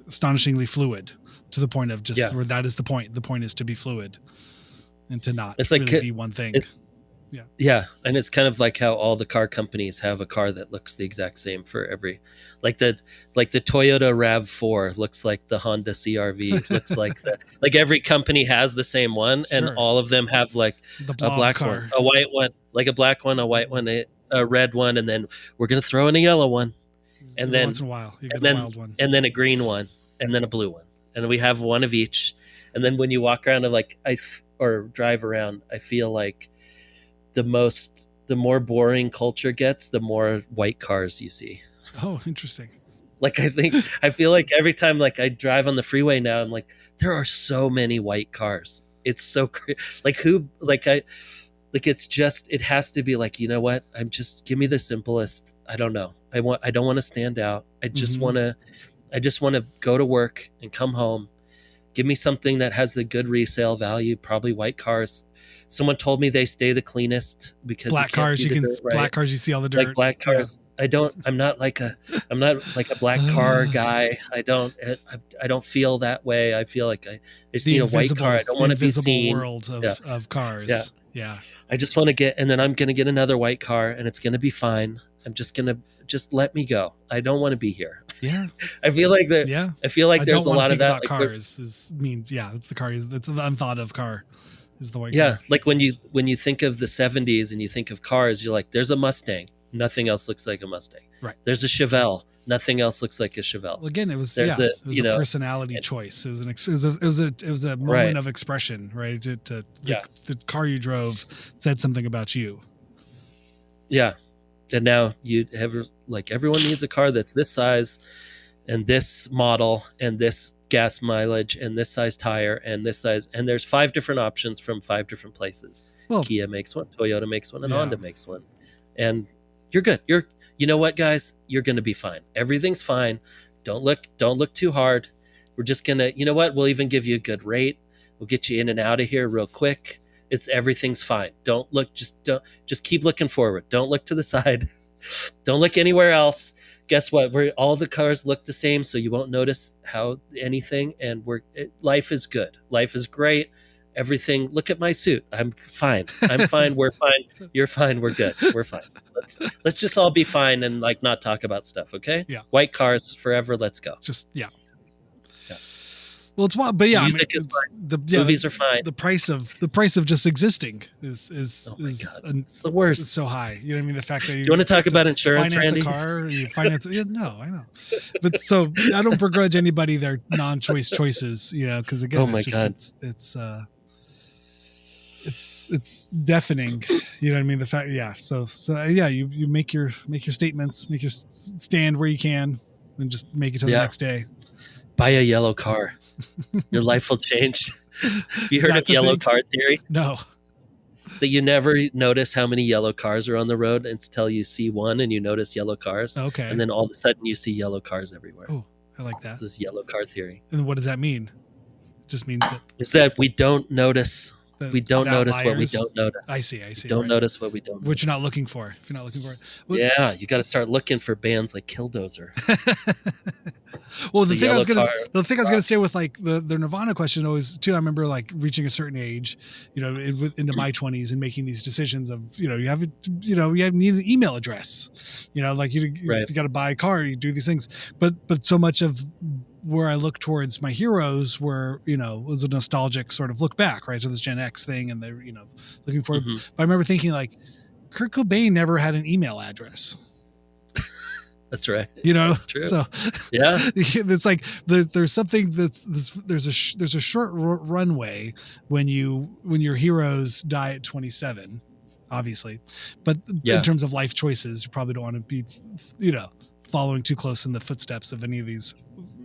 Speaker 1: astonishingly fluid, to the point of just where that is the point. The point is to be fluid. and to not
Speaker 2: It's
Speaker 1: really
Speaker 2: like
Speaker 1: be one thing.
Speaker 2: Yeah, and it's kind of like how all the car companies have a car that looks the exact same for every, like the Toyota RAV4 looks like the Honda CRV, looks like every company has the same one, and
Speaker 1: Sure.
Speaker 2: all of them have like
Speaker 1: The
Speaker 2: a
Speaker 1: blob
Speaker 2: black
Speaker 1: car.
Speaker 2: one, a white one, like a black one, a white one, a red one, and then we're gonna throw in a yellow one, and
Speaker 1: Every
Speaker 2: then
Speaker 1: once in a while, you get
Speaker 2: and
Speaker 1: a
Speaker 2: then
Speaker 1: wild one.
Speaker 2: and then a green one, and then a blue one, and we have one of each. And then when you walk around and or drive around, I feel like the more boring culture gets, the more white cars you see.
Speaker 1: Oh, interesting.
Speaker 2: Like I feel like every time like I drive on the freeway now, I'm like, there are so many white cars. It's so like it's just, it has to be like, you know what? Give me the simplest. I don't know. I don't want to stand out. I just want to go to work and come home. Give me something that has a good resale value, probably white cars. Someone told me they stay the cleanest because
Speaker 1: black cars, black cars, you see all the dirt.
Speaker 2: Like black cars. Yeah. I'm not like a black car guy. I don't feel that way. I feel like I just need a white car. I don't want to be seen.
Speaker 1: World of cars. Yeah.
Speaker 2: I just want to get, and then I'm going to get another white car and it's going to be fine. I'm just going to let me go. I don't want to be here.
Speaker 1: Yeah.
Speaker 2: I feel like there's a lot of that.
Speaker 1: Like cars means it's the car. It's the unthought of car. Is the white
Speaker 2: car.
Speaker 1: car.
Speaker 2: Like when you think of the 70s and you think of cars, you're like, there's a Mustang. Nothing else looks like a Mustang.
Speaker 1: Right.
Speaker 2: There's a Chevelle. Nothing else looks like a Chevelle.
Speaker 1: Well, again, it was a personality choice. It was a moment of expression, right? The car you drove said something about you.
Speaker 2: Yeah. And now you have, like, everyone needs a car that's this size and this model and this gas mileage and this size tire and this size. And there's 5 different options from 5 different places. Well, Kia makes one, Toyota makes one, and Honda makes one. And you're good. You know what, guys? You're going to be fine. Everything's fine. Don't look too hard. We're just going to, you know what? We'll even give you a good rate. We'll get you in and out of here real quick. Everything's fine. Just keep looking forward. Don't look to the side. Don't look anywhere else. Guess what? All the cars look the same, so you won't notice anything. And life is good. Life is great. Everything. Look at my suit. I'm fine. I'm fine. We're fine. You're fine. We're good. We're fine. Let's just all be fine and like not talk about stuff. Okay.
Speaker 1: Yeah.
Speaker 2: White cars forever. Let's go.
Speaker 1: Yeah. Well, it's wild, but yeah,
Speaker 2: music is fine. Movies are fine.
Speaker 1: The price of just existing is
Speaker 2: it's the worst.
Speaker 1: It's so high. You know what I mean? The fact that
Speaker 2: you want to talk about insurance,
Speaker 1: finance
Speaker 2: Randy?
Speaker 1: A car, you finance. No, I know. But so I don't begrudge anybody their non-choice choices. You know, because again, it's deafening. You know what I mean? The fact, So you make your statements, make your stand where you can, and just make it to the next day.
Speaker 2: Buy a yellow car. Your life will change. Have you heard of yellow car theory?
Speaker 1: No.
Speaker 2: That you never notice how many yellow cars are on the road until you see one and you notice yellow cars.
Speaker 1: Okay.
Speaker 2: And then all of a sudden you see yellow cars everywhere.
Speaker 1: Oh, I like that.
Speaker 2: This is yellow car theory.
Speaker 1: And what does that mean? It just means that...
Speaker 2: Is that we don't notice... We don't notice what we don't notice.
Speaker 1: I see.
Speaker 2: Don't notice what we don't notice.
Speaker 1: What you're not looking for. If you're not looking for it.
Speaker 2: Well, you got to start looking for bands like Killdozer.
Speaker 1: Well, the thing I was gonna say with like the Nirvana question always too. I remember like reaching a certain age, you know, into my 20s and making these decisions of, you know, you need an email address, you know, like you got to buy a car, you do these things, but so much of where I look towards my heroes was a nostalgic sort of look back, right? So this Gen X thing, and they're, you know, looking forward. Mm-hmm. But I remember thinking like, Kurt Cobain never had an email address.
Speaker 2: That's right.
Speaker 1: You know,
Speaker 2: that's true.
Speaker 1: So
Speaker 2: yeah,
Speaker 1: it's like there's something there's a short runway when your heroes die at 27, obviously, but in terms of life choices, you probably don't want to be, you know, following too close in the footsteps of any of these,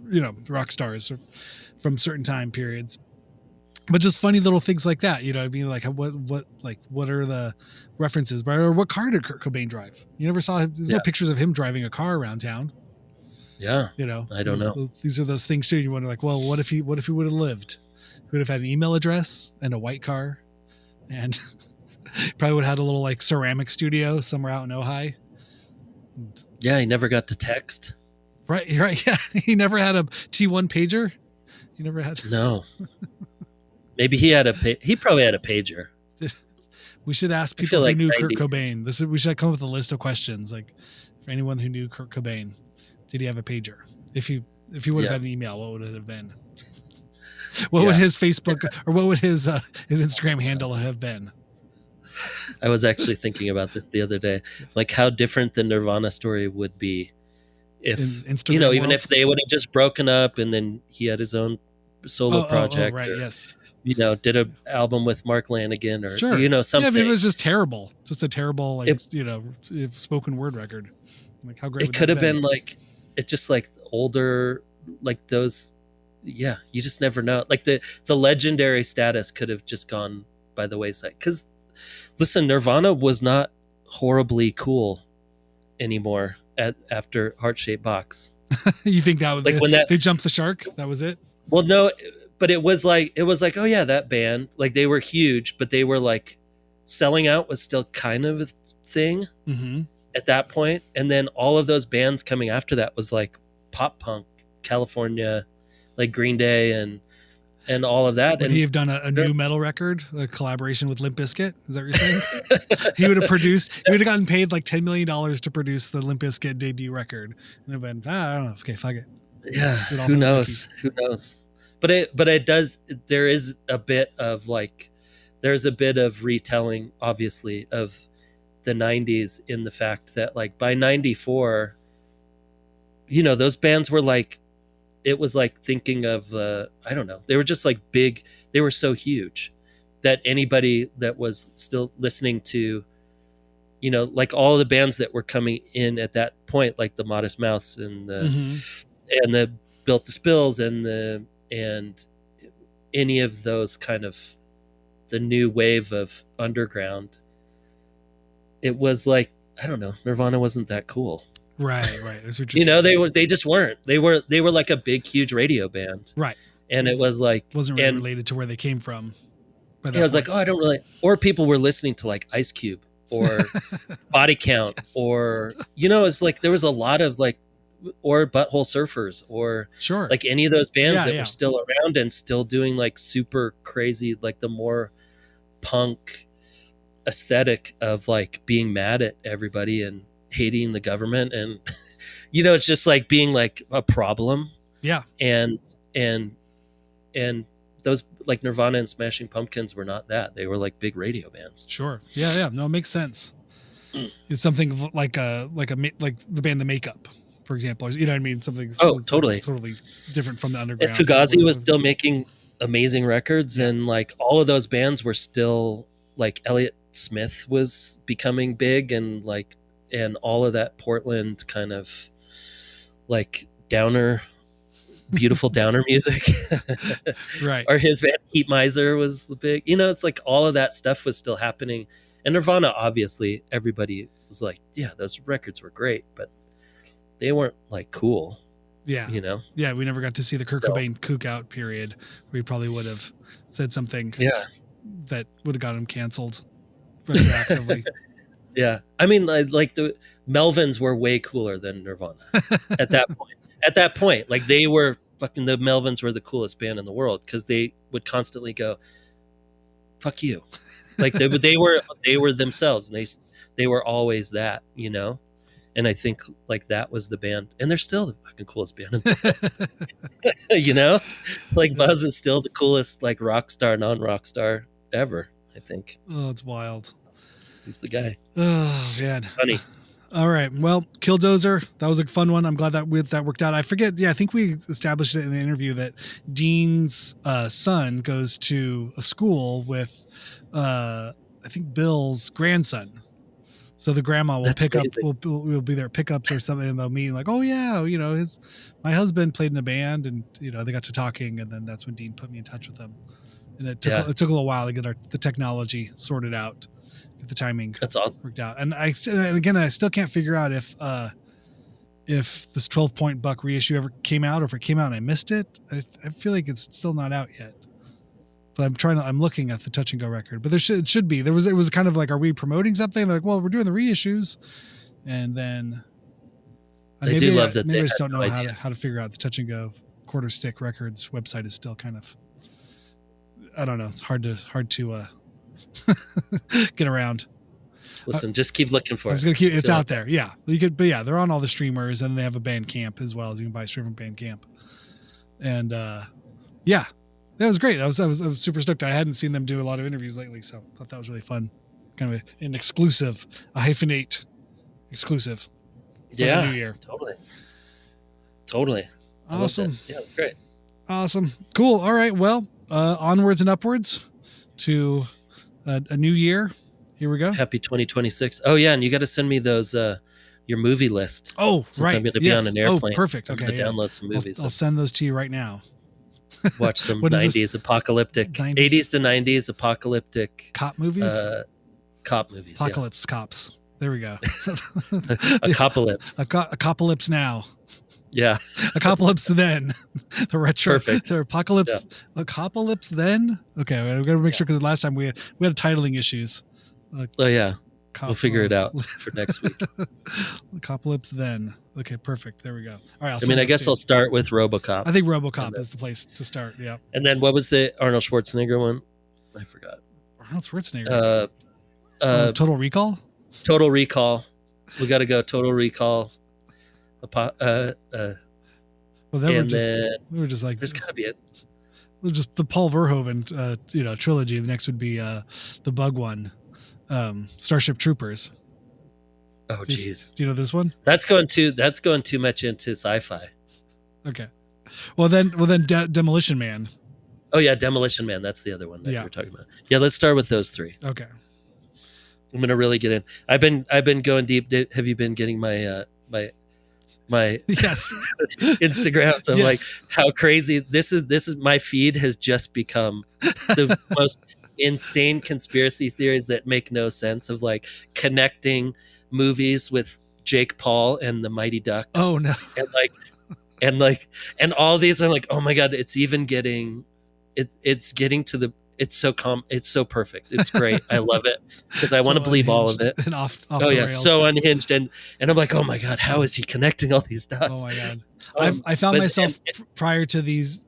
Speaker 1: you know, rock stars from certain time periods. But just funny little things like that, you know what I mean? Like what are the references? Or what car did Kurt Cobain drive? You never saw him. There's no pictures of him driving a car around town.
Speaker 2: Yeah.
Speaker 1: You know,
Speaker 2: I don't know.
Speaker 1: These are those things too. You wonder like, well, what if he would have lived? He would have had an email address and a white car, and probably would have had a little like ceramic studio somewhere out in Ojai.
Speaker 2: Yeah. He never got to text.
Speaker 1: Right. Yeah. He never had a T1 pager. He never had.
Speaker 2: No. Maybe he probably had a pager.
Speaker 1: We should ask people who knew Kurt Cobain. We should come up with a list of questions, like for anyone who knew Kurt Cobain, did he have a pager? If he would have had an email, what would it have been? What would his Facebook or what would his Instagram handle have been?
Speaker 2: I was actually thinking about this the other day, like how different the Nirvana story would be if even if they would have just broken up and then he had his own solo project.
Speaker 1: Right. Yes.
Speaker 2: Did an album with Mark Lanigan or something.
Speaker 1: Yeah, but it was just terrible. Just a terrible spoken word record. Like how great
Speaker 2: it could have been like it's just like older, like those. Yeah, you just never know. Like the legendary status could have just gone by the wayside. Because listen, Nirvana was not horribly cool anymore after Heart Shaped Box.
Speaker 1: You think that was like when they jumped the shark? That was it?
Speaker 2: Well, no. But it was like, oh yeah, that band, like they were huge, but they were like selling out was still kind of a thing at that point. And then all of those bands coming after that was like pop punk, California, like Green Day and all of that.
Speaker 1: Would he have done a new metal record, a collaboration with Limp Bizkit? Is that what you're saying? He would have gotten paid like $10 million to produce the Limp Bizkit debut record. And it went, I don't know. Okay, fuck it.
Speaker 2: Yeah. Who knows? Who knows? But it does. There's a bit of retelling, obviously, of the 90s in the fact that like by 94, those bands were like, it was like thinking of, I don't know. They were just like big. They were so huge that anybody that was still listening to, like all the bands that were coming in at that point, like the Modest Mouse and the Built to Spills and any of those kind of the new wave of underground, it was like, I don't know, Nirvana wasn't that cool.
Speaker 1: Right.
Speaker 2: They just weren't. They were like a big, huge radio band.
Speaker 1: Right.
Speaker 2: And it was like,
Speaker 1: wasn't really related to where they came from.
Speaker 2: I was like, I don't really, or people were listening to like Ice Cube or Body Count or, it's like, there was a lot of like, or Butthole Surfers or like any of those bands that were still around and still doing like super crazy, like the more punk aesthetic of like being mad at everybody and hating the government. And, it's just like being like a problem.
Speaker 1: Yeah.
Speaker 2: And those like Nirvana and Smashing Pumpkins were not that. They were like big radio bands.
Speaker 1: Sure. Yeah. No, it makes sense. It's something like the band The Makeup, for example, you know what I mean? Something totally different from the underground.
Speaker 2: And Fugazi was still making amazing records, and like all of those bands were still like Elliott Smith was becoming big, and like all of that Portland kind of like downer, beautiful downer music,
Speaker 1: right?
Speaker 2: Or his band Heat Miser was the big. It's like all of that stuff was still happening, and Nirvana, obviously, everybody was like, yeah, those records were great, but they weren't like cool.
Speaker 1: Yeah. Yeah. We never got to see the Kurt Cobain kook out period where he probably would have said something that would have got him canceled retroactively.
Speaker 2: Yeah. I mean, like the Melvins were way cooler than Nirvana at that point. At that point, like the Melvins were the coolest band in the world because they would constantly go, fuck you. Like they were themselves, and they were always that, And I think like that was the band, and they're still the fucking coolest band in the world. Like Buzz is still the coolest like rock star, non-rock star ever, I think.
Speaker 1: Oh, it's wild.
Speaker 2: He's the guy.
Speaker 1: Oh man.
Speaker 2: Funny.
Speaker 1: All right. Well, Killdozer, that was a fun one. I'm glad that worked out. I forget. Yeah, I think we established it in the interview that Dean's son goes to a school with, I think Bill's grandson. So the grandma will pick up, will be there at pickups or something, and they'll meet like, oh yeah, my husband played in a band, and they got to talking, and then that's when Dean put me in touch with them. And it took a little while to get the technology sorted out, get the timing.
Speaker 2: That's awesome.
Speaker 1: Worked out. And I still can't figure out if this 12-point buck reissue ever came out, or if it came out and I missed it. I feel like it's still not out yet. But I'm looking at the Touch and Go record, but it should be. It was kind of like, are we promoting something? Like, well, we're doing the reissues, and then
Speaker 2: I do love that.
Speaker 1: Maybe I just don't know how to figure out the Touch and Go Quarter Stick Records website is still kind of I don't know. It's hard to get around.
Speaker 2: Listen, just keep looking for it.
Speaker 1: I'm just gonna keep it's out there. Yeah, you could, but yeah, they're on all the streamers, and they have a Bandcamp as well. As you can buy stream from Bandcamp, and yeah, that was great. I was super stoked. I hadn't seen them do a lot of interviews lately, so I thought that was really fun. Kind of an exclusive, a Hyphenate exclusive. For the new year.
Speaker 2: Totally.
Speaker 1: Awesome.
Speaker 2: Yeah, it's great.
Speaker 1: Awesome. Cool. All right. Well, onwards and upwards to a new year. Here we go.
Speaker 2: Happy 2026. Oh yeah, and you got to send me those your movie list.
Speaker 1: Oh,
Speaker 2: since
Speaker 1: right.
Speaker 2: I'm going to be on an airplane.
Speaker 1: Oh, perfect.
Speaker 2: I'm
Speaker 1: Okay.
Speaker 2: going to download some movies.
Speaker 1: I'll send those to you right now.
Speaker 2: Watch some 90s apocalyptic, 80s to 90s apocalyptic
Speaker 1: cop movies.
Speaker 2: Cop movies.
Speaker 1: Apocalypse cops. There we go.
Speaker 2: Apocalypse.
Speaker 1: Apocalypse now.
Speaker 2: Yeah.
Speaker 1: Apocalypse then. The retro.
Speaker 2: Perfect.
Speaker 1: The apocalypse. Yeah. Apocalypse then. Okay, we got to make sure because last time we had titling issues.
Speaker 2: Oh yeah. We'll figure it out for next week.
Speaker 1: Apocalypse then. Okay, perfect. There we go. All right.
Speaker 2: I guess I'll start with RoboCop.
Speaker 1: I think RoboCop is the place to start. Yeah.
Speaker 2: And then what was the Arnold Schwarzenegger one? I forgot.
Speaker 1: Arnold Schwarzenegger. Total Recall.
Speaker 2: Total Recall. We got to go. Total Recall.
Speaker 1: Well, then
Speaker 2: and
Speaker 1: we were just like,
Speaker 2: there's got to be it.
Speaker 1: Just the Paul Verhoeven, trilogy. The next would be the bug one, Starship Troopers.
Speaker 2: Oh, geez.
Speaker 1: Do you know this one?
Speaker 2: That's going too much into sci-fi.
Speaker 1: Okay. Well then, Demolition Man.
Speaker 2: Oh yeah, Demolition Man. That's the other one that you're talking about. Yeah, let's start with those three.
Speaker 1: Okay.
Speaker 2: I'm gonna really get in. I've been going deep. Have you been getting my
Speaker 1: yes
Speaker 2: Instagrams? I'm like, how crazy this is. My feed has just become the most insane conspiracy theories that make no sense, of like connecting movies with Jake Paul and the Mighty Ducks.
Speaker 1: Oh no.
Speaker 2: and all these. I'm like, oh my god, it's even getting it's getting to the. It's so perfect. It's great. I love it because I want to believe all of it.
Speaker 1: And off
Speaker 2: oh yeah, rails. So unhinged, and I'm like, oh my god, how is he connecting all these dots?
Speaker 1: Oh my god, I found myself prior to these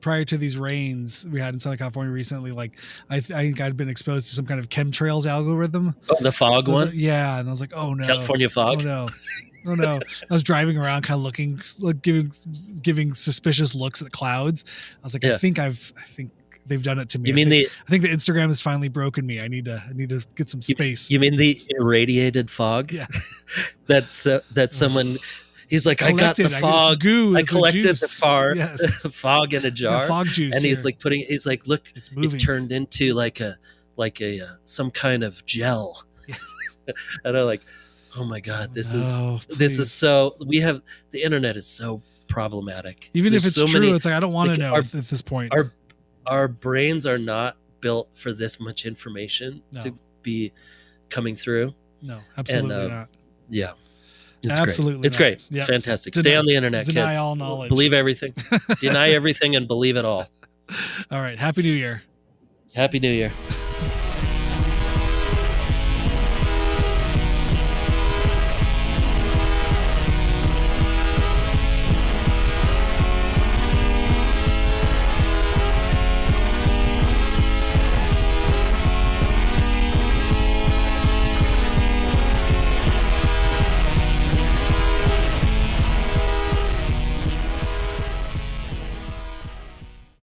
Speaker 1: rains we had in Southern California recently. Like I think I'd been exposed to some kind of chemtrails algorithm.
Speaker 2: Oh, the fog one.
Speaker 1: Yeah, and I was like, oh no,
Speaker 2: California fog.
Speaker 1: Oh no. I was driving around, kind of looking, like giving suspicious looks at the clouds. I was like, I think they've done it to me.
Speaker 2: You mean
Speaker 1: I think the Instagram has finally broken me. I need to get some space.
Speaker 2: You mean the irradiated fog?
Speaker 1: Yeah.
Speaker 2: that someone. He's like, I got the fog. I collected the fog in a jar.
Speaker 1: The fog juice.
Speaker 2: And he's like he's like, look, it turned into like a some kind of gel. And I'm like, oh my god, this is so. The internet is so problematic.
Speaker 1: Even if it's so true, it's like I don't want to know at this point.
Speaker 2: Our brains are not built for this much information to be coming through.
Speaker 1: No, absolutely not.
Speaker 2: Yeah.
Speaker 1: It's absolutely
Speaker 2: great. It's great. It's fantastic. Stay on the internet,
Speaker 1: deny
Speaker 2: kids.
Speaker 1: All knowledge.
Speaker 2: Believe everything. Deny everything and believe it all.
Speaker 1: All right. Happy New Year.
Speaker 2: Happy New Year.